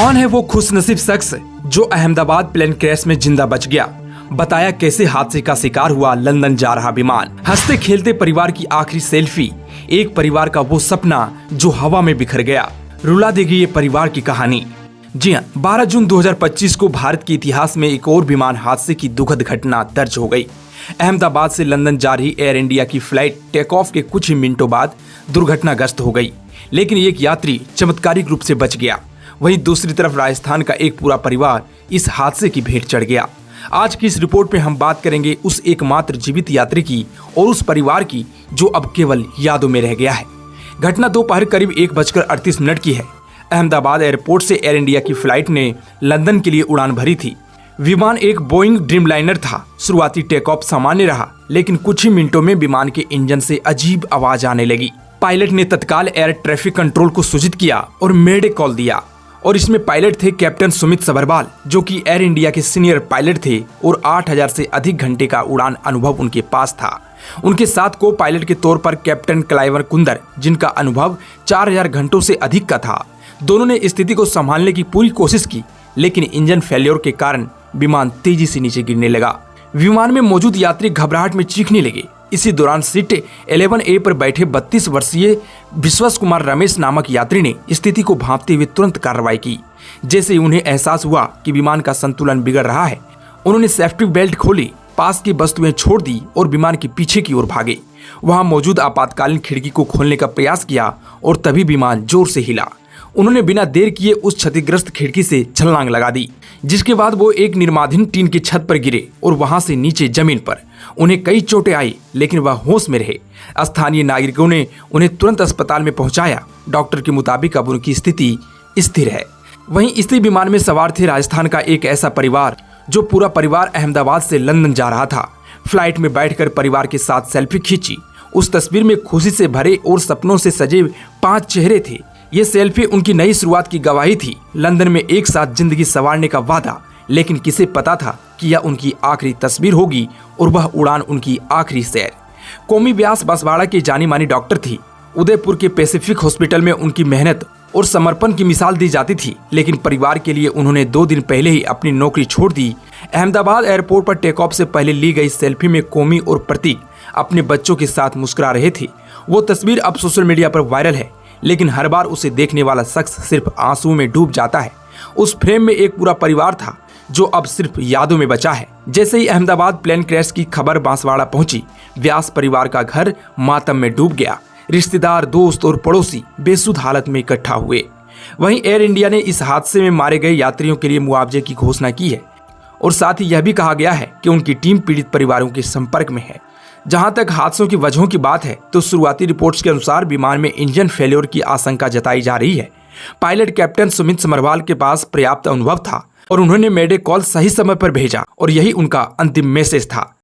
कौन है वो खुशनसीब शख्स जो अहमदाबाद प्लेन क्रैश में जिंदा बच गया? बताया कैसे हादसे का शिकार हुआ लंदन जा रहा विमान। हंसते खेलते परिवार की आखिरी सेल्फी, एक परिवार का वो सपना जो हवा में बिखर गया। रुला देगी ये परिवार की कहानी। जी हाँ, 12 जून 2025 को भारत के इतिहास में एक और विमान हादसे की दुखद घटना दर्ज हो गई। अहमदाबाद से लंदन जा रही एयर इंडिया की फ्लाइट टेक ऑफ के कुछ ही मिनटों बाद दुर्घटनाग्रस्त हो गई, लेकिन एक यात्री चमत्कारिक रूप से बच गया। वहीं दूसरी तरफ राजस्थान का एक पूरा परिवार इस हादसे की भेंट चढ़ गया। आज की इस रिपोर्ट में हम बात करेंगे उस एकमात्र जीवित यात्री की और उस परिवार की जो अब केवल यादों में रह गया है। घटना दोपहर करीब 1:38 की है। अहमदाबाद एयरपोर्ट से एयर इंडिया की फ्लाइट ने लंदन के लिए उड़ान भरी थी। विमान एक बोइंग ड्रीमलाइनर था। शुरुआती टेक ऑफ सामान्य रहा, लेकिन कुछ ही मिनटों में विमान के इंजन से अजीब आवाज आने लगी। पायलट ने तत्काल एयर ट्रैफिक कंट्रोल को सूचित किया और मेडे कॉल दिया। और इसमें पायलट थे कैप्टन सुमित सबरवाल, जो कि एयर इंडिया के सीनियर पायलट थे और 8000 से अधिक घंटे का उड़ान अनुभव उनके पास था। उनके साथ को पायलट के तौर पर कैप्टन क्लाइवर कुंदर, जिनका अनुभव 4000 घंटों से अधिक का था। दोनों ने स्थिति को संभालने की पूरी कोशिश की, लेकिन इंजन फेल्योर के कारण विमान तेजी से नीचे गिरने लगा। विमान में मौजूद यात्री घबराहट में चीखने लगे। इसी दौरान सीट 11A पर बैठे 32 वर्षीय विश्वास कुमार रमेश नामक यात्री ने स्थिति को भांपते हुए तुरंत कार्रवाई की। जैसे ही उन्हें एहसास हुआ कि विमान का संतुलन बिगड़ रहा है, उन्होंने सेफ्टी बेल्ट खोली, पास की वस्तुएं छोड़ दी और विमान के पीछे की ओर भागे। वहां मौजूद आपातकालीन खिड़की को खोलने का प्रयास किया और तभी विमान जोर से हिला। उन्होंने बिना देर किए उस क्षतिग्रस्त खिड़की से छलांग लगा दी, जिसके बाद वो एक निर्माणाधीन टीन की छत पर गिरे और वहां से नीचे जमीन पर। उन्हें कई चोटें आई, लेकिन वह होश में रहे। स्थानीय नागरिकों ने उन्हें तुरंत अस्पताल में पहुंचाया। डॉक्टर के मुताबिक अब उनकी स्थिति स्थिर है। वहीं इसी विमान में सवार थे राजस्थान का एक ऐसा परिवार जो पूरा परिवार अहमदाबाद से लंदन जा रहा था। फ्लाइट में बैठकर परिवार के साथ सेल्फी खींची। उस तस्वीर में खुशी से भरे और सपनों से सजे 5 चेहरे थे। ये सेल्फी उनकी नई शुरुआत की गवाही थी। लंदन में एक साथ जिंदगी संवारने का वादा, लेकिन किसे पता था कि यह उनकी आखिरी तस्वीर होगी और वह उड़ान उनकी आखिरी सैर। कौमी व्यास बसवाड़ा की जानी मानी डॉक्टर थी। उदयपुर के पैसिफिक हॉस्पिटल में उनकी मेहनत और समर्पण की मिसाल दी जाती थी, लेकिन परिवार के लिए उन्होंने 2 दिन पहले ही अपनी नौकरी छोड़ दी। अहमदाबाद एयरपोर्ट पर टेक ऑफ से पहले ली गई सेल्फी में कौमी और प्रतीक अपने बच्चों के साथ मुस्कुरा रहे थे। वो तस्वीर अब सोशल मीडिया पर वायरल है, लेकिन हर बार उसे देखने वाला शख्स सिर्फ आंसुओं में डूब जाता है। उस फ्रेम में एक पूरा परिवार था जो अब सिर्फ यादों में बचा है। जैसे ही अहमदाबाद प्लेन क्रैश की खबर बांसवाड़ा पहुंची, व्यास परिवार का घर मातम में डूब गया। रिश्तेदार, दोस्त और पड़ोसी बेसुध हालत में इकट्ठा हुए। वहीं एयर इंडिया ने इस हादसे में मारे गए यात्रियों के लिए मुआवजे की घोषणा की है और साथ ही यह भी कहा गया है कि उनकी टीम पीड़ित परिवारों के संपर्क में है। जहां तक हादसों की वजहों की बात है, तो शुरुआती रिपोर्ट्स के अनुसार विमान में इंजन फेल्योर की आशंका जताई जा रही है। पायलट कैप्टन सुमित समरवाल के पास पर्याप्त अनुभव था और उन्होंने मेडे कॉल सही समय पर भेजा और यही उनका अंतिम मैसेज था।